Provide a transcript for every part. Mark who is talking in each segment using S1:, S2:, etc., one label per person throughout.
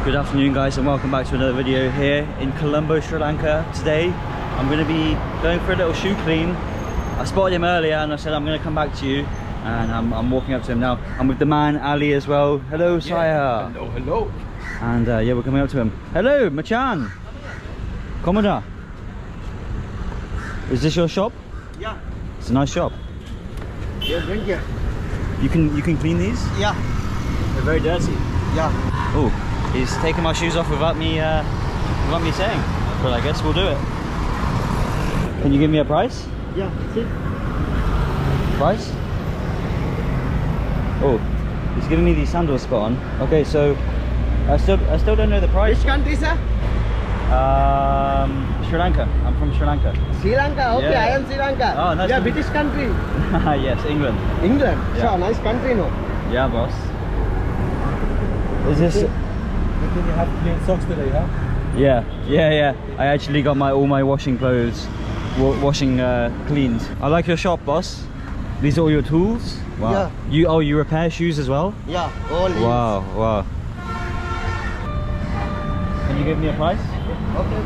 S1: Good afternoon guys, and welcome back to another video here in Colombo, Sri Lanka. Today I'm going to be going for a little shoe clean. I spotted him earlier and I said I'm going to come back to you, and I'm walking up to him now. I'm with the man Ali as well. Hello Saya.
S2: Hello, hello.
S1: And yeah, we're coming up to him. Hello Machan. Komoda. Is this your shop?
S2: Yeah.
S1: It's a nice shop.
S2: Yeah, drink here.
S1: You can clean these?
S2: Yeah.
S1: They're very dirty.
S2: Yeah.
S1: Oh, he's taking my shoes off without me saying. But I guess we'll do it. Can you give me a price?
S2: Yeah. See?
S1: Price? Oh, he's giving me these sandals spot on. Okay, so I still don't know the price.
S2: Which country, sir?
S1: Sri Lanka. I'm from Sri Lanka.
S2: Sri Lanka. Okay,
S1: Yeah.
S2: I am Sri Lanka.
S1: Oh, nice.
S2: Yeah, British country.
S1: Yes, England.
S2: England.
S1: Yeah.
S2: Sure, nice country, no?
S1: Yeah, boss. Is this?
S2: Good thing you have clean socks today, huh?
S1: Yeah. I actually got all my washing clothes, washing cleaned. I like your shop, boss. These are all your tools. Wow.
S2: Yeah.
S1: You repair shoes as well?
S2: Yeah, all these.
S1: Wow. Can you give me a price?
S2: Okay.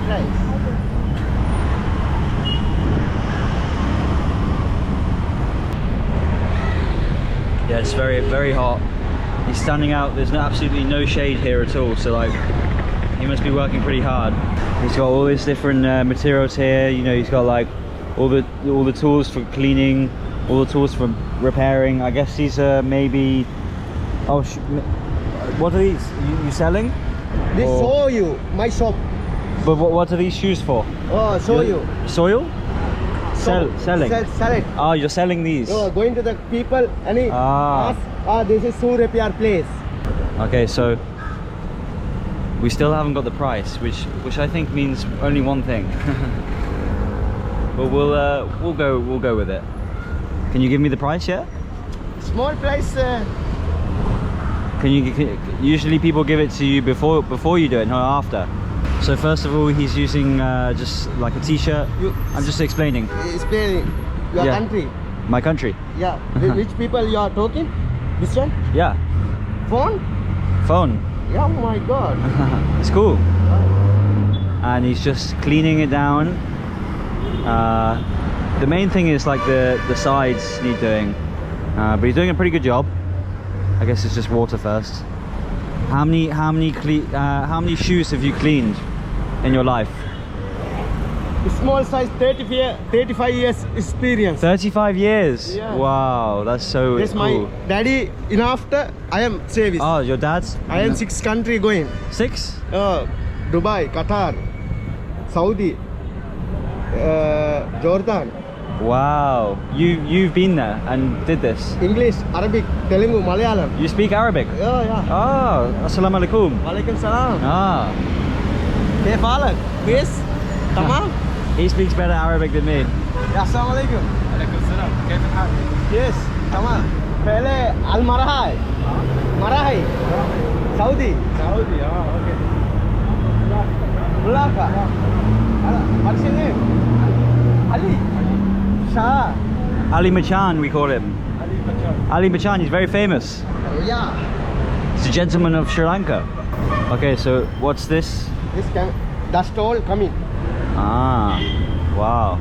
S2: Nice.
S1: Yeah, it's very hot. He's standing out. There's absolutely no shade here at all. So like, he must be working pretty hard. He's got all these different materials here. You know, he's got like all the tools for cleaning, all the tools for repairing. I guess these are maybe. Oh, what are these? You selling?
S2: This
S1: Or-
S2: show you my shop.
S1: But what are these shoes for?
S2: Oh, show you.
S1: Soil? Selling.
S2: Sell it.
S1: Oh, you're selling these.
S2: No, going to the people and he ask, this is shoe repair place.
S1: Okay, so we still haven't got the price, which I think means only one thing. But we'll go with it. Can you give me the price yet?
S2: Small price.
S1: Usually people give it to you before you do it, not after. So first of all, he's using just like a t-shirt. I'm just explaining.
S2: Explaining your country.
S1: My country.
S2: Yeah. Which people you are talking? This one?
S1: Yeah.
S2: Phone? Yeah, oh my god.
S1: It's cool. And he's just cleaning it down. The main thing is like the sides need doing, but he's doing a pretty good job. I guess it's just water first. How many shoes have you cleaned in your life?
S2: Small size, 35 years experience.
S1: 35 years?
S2: Yeah.
S1: Wow, that's so
S2: Yes,
S1: cool.
S2: my daddy in after I am service.
S1: Oh, your dad's?
S2: I am 6 country going.
S1: 6?
S2: Dubai, Qatar, Saudi, Jordan.
S1: Wow, you've been there and did this.
S2: English, Arabic, Telugu, Malayalam.
S1: You speak Arabic?
S2: Yeah.
S1: Oh, assalamu alaikum.
S2: Walaikum salam.
S1: Ah,
S2: Hey, Falak, Chris, Tamam.
S1: he speaks better Arabic than me.
S2: Yeah, assalamu alaikum. Walaikum salam. Yes, Tamam. Pele Al Marahai. Marahai. Saudi. Okay. Mulaka. What's your name? Ali. Shah.
S1: Ali Machan, we call him. Ali Machan, he's very famous.
S2: Yeah.
S1: He's a gentleman of Sri Lanka. Okay, so what's this?
S2: This can dust all coming.
S1: Ah, wow.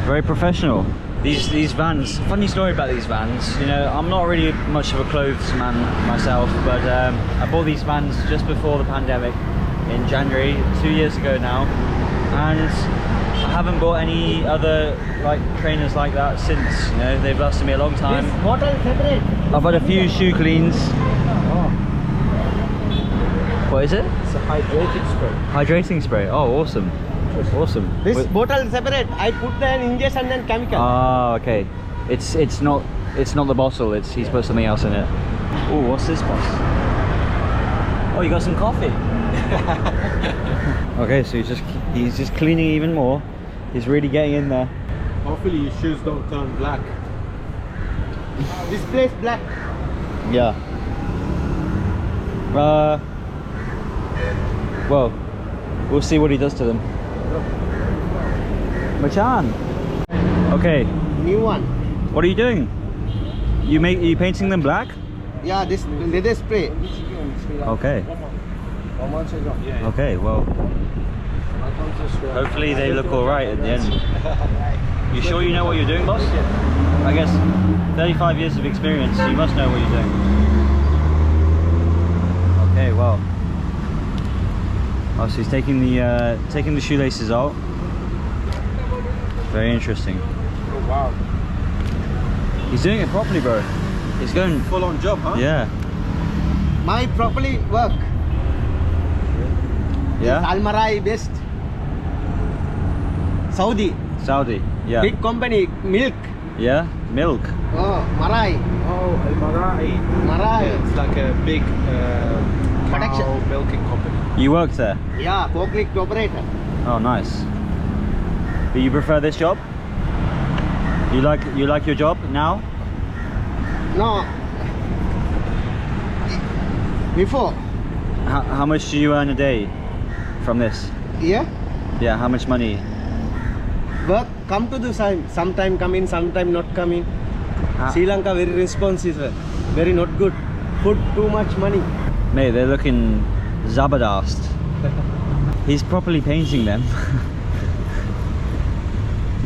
S1: Very professional. These vans, funny story about these vans. You know, I'm not really much of a clothes man myself, but I bought these vans just before the pandemic in January, 2 years ago now. And I haven't bought any other like trainers like that since. You know, they've lasted me a long time.
S2: This bottle separate.
S1: I've had a few shoe cleans.
S2: Oh.
S1: What is it?
S2: It's a hydrating spray.
S1: Hydrating spray. Oh, awesome. Awesome.
S2: This bottle separate. I put the injection and chemical.
S1: Ah, okay. It's not the bottle. He's put something else in it. Oh, what's this, boss? Oh, you got some coffee. Okay, so he's just cleaning even more. He's really getting in there.
S3: Hopefully your shoes don't turn black.
S2: This place black.
S1: Yeah. Well, we'll see what he does to them. Machan. Okay.
S2: New one.
S1: What are you doing? You painting them black?
S2: Yeah, this leather spray.
S1: Okay. Okay, well, hopefully they look alright at the end. You sure you know what you're doing, boss? I guess 35 years of experience, you must know what you're doing. Okay, well. Oh, so he's taking the shoelaces out. Very interesting.
S3: Oh wow.
S1: He's doing it properly, bro. He's going
S3: Full on job, huh?
S1: Yeah.
S2: My properly work.
S1: Yeah.
S2: Almarai best. Saudi.
S1: Saudi. Yeah.
S2: Big company, milk.
S1: Yeah. Milk.
S2: Oh, Marai.
S3: Oh, Al-Marai.
S2: Marai.
S3: Yeah, it's like a big
S2: Production.
S3: cow milking company.
S1: You worked there?
S2: Yeah, forklift operator.
S1: Oh, nice. But you prefer this job? You like your job now?
S2: No. Before.
S1: How much do you earn a day from this?
S2: Yeah.
S1: Yeah. How much money?
S2: Work come to the time. Sometime come in, sometime not come in.
S1: Ah.
S2: Sri Lanka very responsive. Very not good. Put too much money.
S1: Mate, they're looking zabadast. He's properly painting them.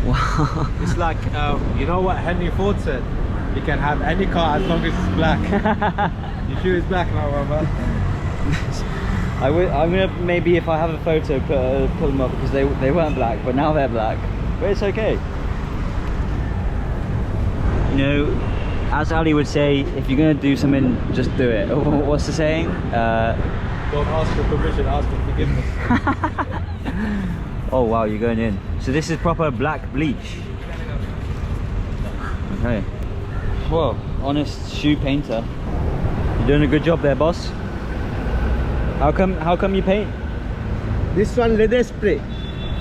S1: Wow.
S3: It's like, you know what Henry Ford said? You can have any car as long as it's black. Your shoe is black now, man.
S1: I'm gonna maybe, if I have a photo, put them up because they weren't black, but now they're black. But it's okay. You know, as Ali would say, if you're gonna do something, just do it. What's the saying?
S3: Don't ask for permission, ask for forgiveness.
S1: Oh wow, you're going in. So this is proper black bleach. Okay. Well, honest shoe painter. You're doing a good job there, boss. How come you paint?
S2: This one leather spray.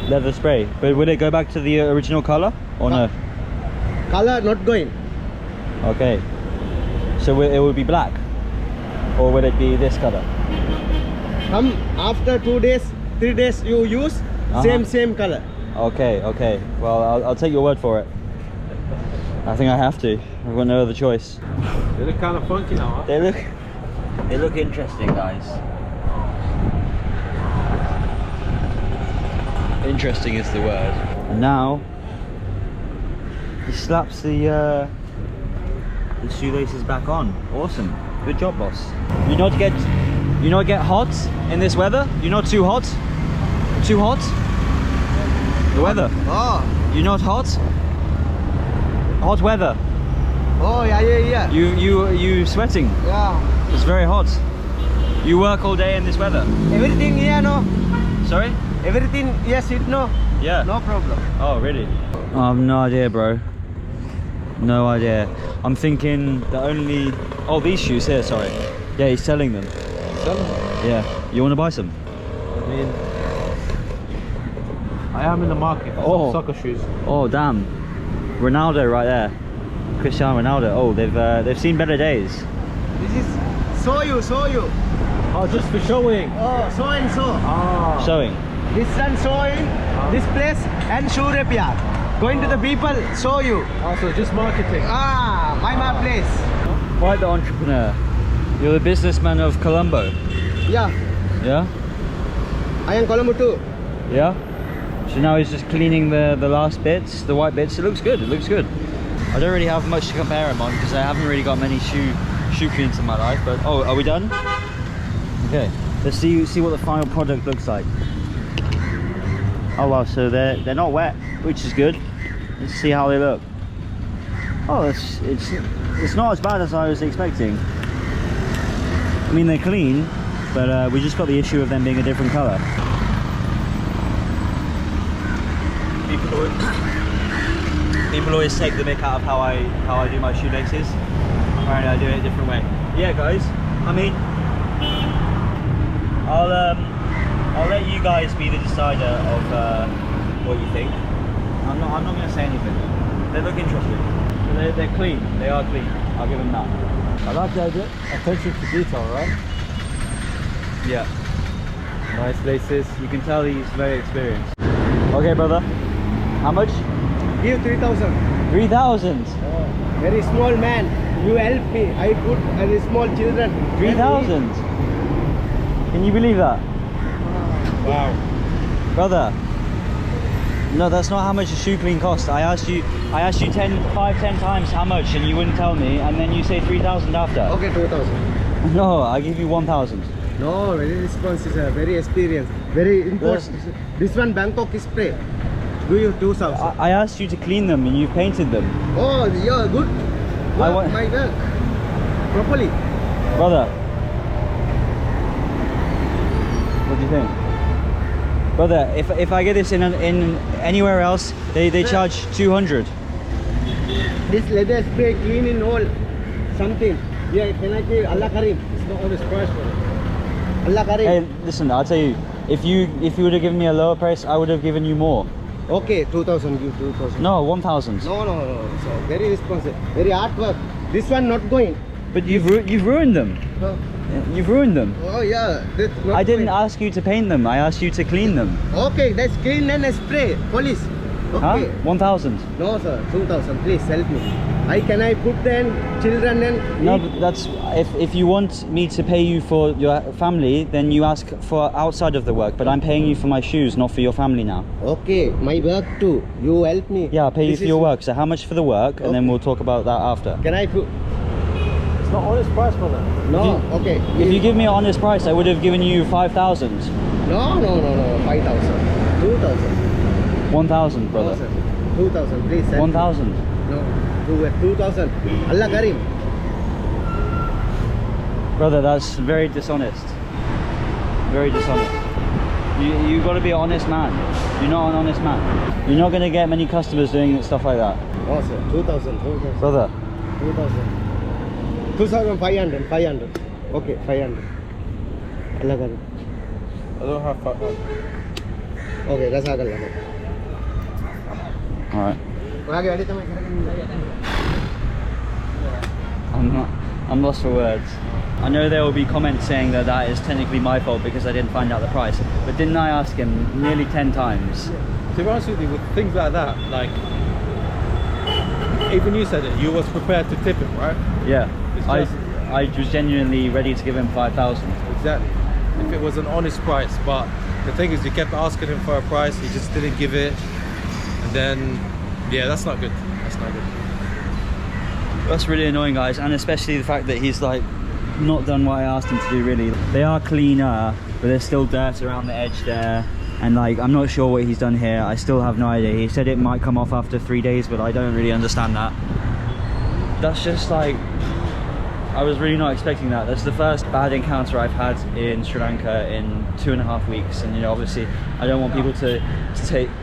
S1: Leather spray. But will it go back to the original color or no?
S2: Color not going.
S1: Okay. So it will be black? Or will it be this color?
S2: Come after 2 days, 3 days you use same color.
S1: Okay, okay. Well, I'll take your word for it. I think I have to. I've got no other choice.
S3: They look kind of funky now, huh?
S1: They look interesting, guys. Interesting is the word. And now he slaps the shoelaces back on. Awesome. Good job, boss. You not get hot in this weather? You're not too hot? Too hot? The weather.
S2: Oh.
S1: You're not hot? Hot weather.
S2: Oh yeah.
S1: You sweating?
S2: Yeah.
S1: It's very hot. You work all day in this weather?
S2: Everything here no.
S1: Sorry?
S2: Everything yes it no.
S1: Yeah.
S2: No problem.
S1: Oh really? I have no idea, bro. No idea. I'm thinking the only... Oh, these shoes here, sorry. Yeah, he's selling them.
S3: Selling?
S1: Yeah. You want to buy some?
S3: I mean, I am in the market for some soccer shoes.
S1: Oh, damn. Ronaldo right there. Cristiano Ronaldo. Oh, they've seen better days.
S2: This is show you.
S3: Oh, just for showing.
S2: Oh, so and so.
S3: Ah.
S1: Showing.
S2: This one showing this place and shoe repair. Going to the people, show you.
S3: Also, just marketing.
S2: My place.
S1: Quite the entrepreneur. You're the businessman of Colombo.
S2: Yeah,
S1: Yeah?
S2: I am Colombo too.
S1: Yeah? So now he's just cleaning the last bits, the white bits. It looks good, it looks good. I don't really have much to compare him on because I haven't really got many shoe cleans in my life, but oh, are we done? Okay, let's see what the final product looks like. Oh wow, so they're not wet, which is good. Let's see how they look. Oh, it's not as bad as I was expecting. I mean, they're clean, but we just got the issue of them being a different color. People always take the mick out of how I do my shoelaces. Apparently I do it a different way. Yeah, guys. I mean, I'll let you guys be the decider of what you think. I'm not going to say anything. They look interesting. They're clean. They are clean. I'll give them that.
S3: I like the idea. Attention to detail, right?
S1: Yeah.
S3: Nice laces.
S1: You can tell he's very experienced. Okay, brother. How much?
S2: Give 3,000.
S1: 3,000.
S2: Very small man. You help me. I put small children.
S1: 3,000. Can you believe that?
S3: Wow.
S1: Brother. No, that's not how much a shoe clean cost. I asked you 10 times how much and you wouldn't tell me, and then you say 3,000 after.
S2: Okay, 2,000.
S1: No, I give you 1,000.
S2: No, very responsive, very experienced, very important. This one Bangkok spray. Do you 2,000?
S1: I asked you to clean them and you painted them.
S2: Oh, yeah, good.
S1: I want
S2: my work properly.
S1: Brother. What do you think? Brother, if I get this in anywhere else, they charge 200.
S2: This leather spray clean in all something. Yeah, can I give Allah Karim?
S3: It's not honest price, brother.
S2: Allah Karim.
S1: Hey, listen, I'll tell you, if you would have given me a lower price, I would have given you more.
S2: Okay, 2,000, give 2,000.
S1: No, 1,000.
S2: No. So very responsive, very hard work. This one not going.
S1: But you've ruined them.
S2: No.
S1: You've ruined them.
S2: Oh yeah, that's not
S1: I didn't
S2: going.
S1: ask you to paint them. I asked you to clean them.
S2: Okay, that's clean and spray. Police. Okay.
S1: Huh? 1,000.
S2: No sir, 2,000. Please help me. Can I put them children and
S1: No,
S2: eat?
S1: but that's if you want me to pay you for your family, then you ask for outside of the work. But I'm paying you for my shoes, not for your family now.
S2: Okay, my work too. You help me.
S1: Yeah, I'll pay you
S2: This
S1: for
S2: is-
S1: your work. So how much for the work, and then
S2: Okay.
S1: we'll talk about that after.
S2: Can I put?
S3: It's not honest price, brother.
S2: No. Okay.
S1: If you give me an honest price, I would have given you 5,000.
S2: No. 5,000. 2,000.
S1: 1,000, brother.
S2: 2,000. Please. help me.
S1: 1,000.
S2: No. 2,000. Allah Karim.
S1: Brother, that's very dishonest. Very dishonest. You got to be an honest man. You're not an honest man. You're not going to get many customers doing stuff like that.
S2: No sir. 2,000. 2,000.
S1: Brother,
S2: 2,000. 2,500. 500. Okay, 500. Allah Karim.
S3: I don't have 500.
S2: Okay, that's all.
S1: all right.
S2: Okay, ready to
S1: I'm lost for words. I know there will be comments saying that that is technically my fault because I didn't find out the price. But didn't I ask him nearly 10 times?
S3: To be honest with you, with things like that, like, even you said it, you was prepared to tip him, right?
S1: Yeah.
S3: It's
S1: I
S3: just-
S1: was genuinely ready to give him 5,000.
S3: Exactly. If it was an honest price, but the thing is, you kept asking him for a price, he just didn't give it, and then, yeah, that's not good. That's not good.
S1: That's really annoying, guys, and especially the fact that he's like not done what I asked him to do. Really, they are cleaner, but there's still dirt around the edge there, and like I'm not sure what he's done here. I still have no idea. He said it might come off after 3 days, but I don't really understand that. That's just like, I was really not expecting that. That's the first bad encounter I've had in Sri Lanka in 2.5 weeks, and you know, obviously I don't want people to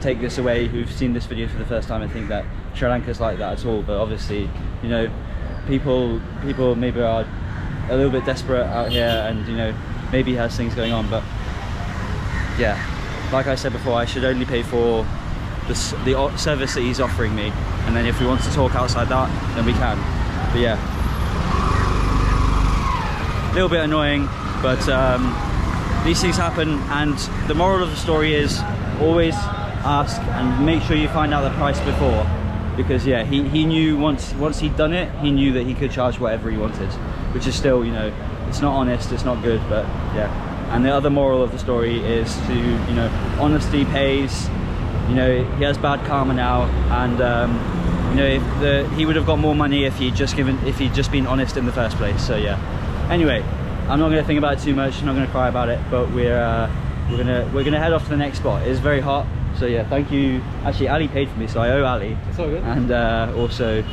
S1: take this away who've seen this video for the first time and think that Sri Lanka's like that at all. But obviously, you know, people maybe are a little bit desperate out here, and you know, maybe he has things going on. But yeah, like I said before, I should only pay for the service that he's offering me, and then if we want to talk outside that, then we can. But yeah, a little bit annoying, but these things happen, and the moral of the story is always ask and make sure you find out the price before, because yeah, he knew once he'd done it, he knew that he could charge whatever he wanted, which is still, you know, it's not honest, it's not good. But yeah, and the other moral of the story is to, you know, honesty pays. You know, he has bad karma now, and you know, he would have got more money if he'd just been honest in the first place. So yeah, anyway, I'm not going to think about it too much, I'm not going to cry about it, but we're gonna head off to the next spot. It's very hot, so yeah, thank you. Actually, Ali paid for me, so I owe Ali.
S3: It's all good.
S1: And also,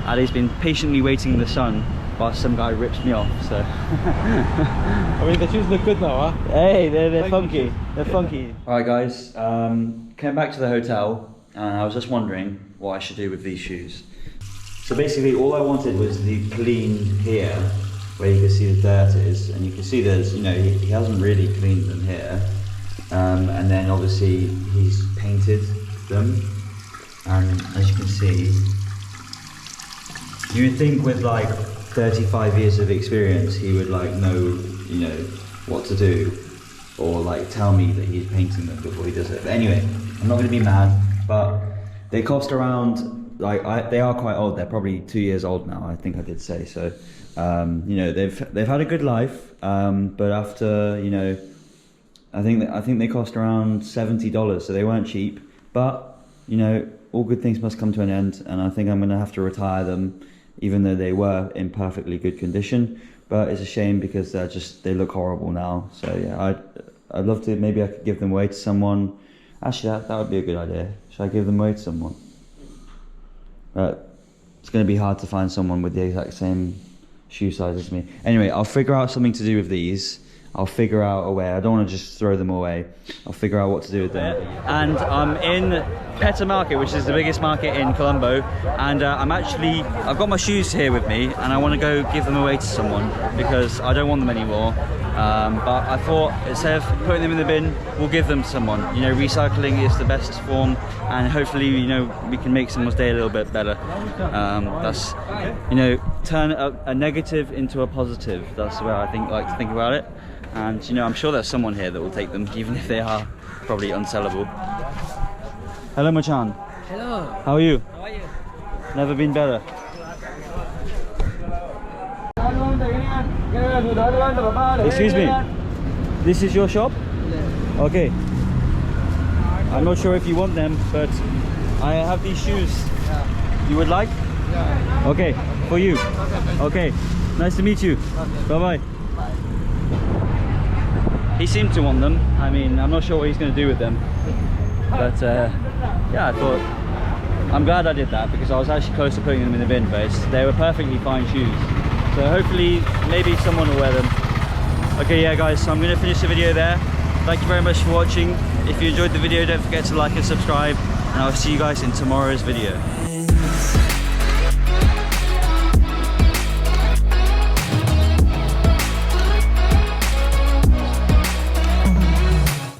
S1: Ali's been patiently waiting in the sun whilst some guy rips me off. So
S3: I mean, the shoes look good now, huh?
S1: hey, they're
S3: Thank
S1: funky.
S3: you.
S1: They're funky. All right, guys. Came back to the hotel, and I was just wondering what I should do with these shoes. So basically, all I wanted was the clean here, where you can see the dirt is, and you can see there's, you know, he hasn't really cleaned them here. And then obviously he's painted them, and as you can see, you would think with like 35 years of experience he would like know, you know, what to do, or like tell me that he's painting them before he does it. But anyway, I'm not going to be mad, but they cost around like they are quite old. They're probably 2 years old now. I think I did say so. You know, they've had a good life, but after, you know, I think they cost around $70, so they weren't cheap. But you know, all good things must come to an end, and I think I'm gonna have to retire them, even though they were in perfectly good condition. But it's a shame because they look horrible now. So yeah, I'd love to, maybe I could give them away to someone. Actually, that would be a good idea. Should I give them away to someone? It's going to be hard to find someone with the exact same shoe size as me. Anyway, I'll figure out something to do with these. I'll figure out a way. I don't want to just throw them away. I'll figure out what to do with them. And I'm in Peta Market, which is the biggest market in Colombo. And I've got my shoes here with me, and I want to go give them away to someone because I don't want them anymore. But I thought, instead of putting them in the bin, we'll give them to someone. You know, recycling is the best form, and hopefully, you know, we can make someone's day a little bit better. That's, you know, turn a negative into a positive. That's the way I like to think about it. And you know, I'm sure there's someone here that will take them, even if they are probably unsellable. Hello, Machan.
S4: Hello.
S1: How are you?
S4: How are you?
S1: Never been better. Excuse me. This is your shop? Okay. I'm not sure if you want them, but I have these shoes. You would like?
S2: Yeah.
S1: Okay, for you. Okay. Nice to meet you. Bye-bye. He seemed to want them. I mean, I'm not sure what he's going to do with them. But yeah, I thought, I'm glad I did that because I was actually close to putting them in the bin face. They were perfectly fine shoes. So hopefully, maybe someone will wear them. Okay, yeah guys, so I'm going to finish the video there. Thank you very much for watching. If you enjoyed the video, don't forget to like and subscribe. And I'll see you guys in tomorrow's video.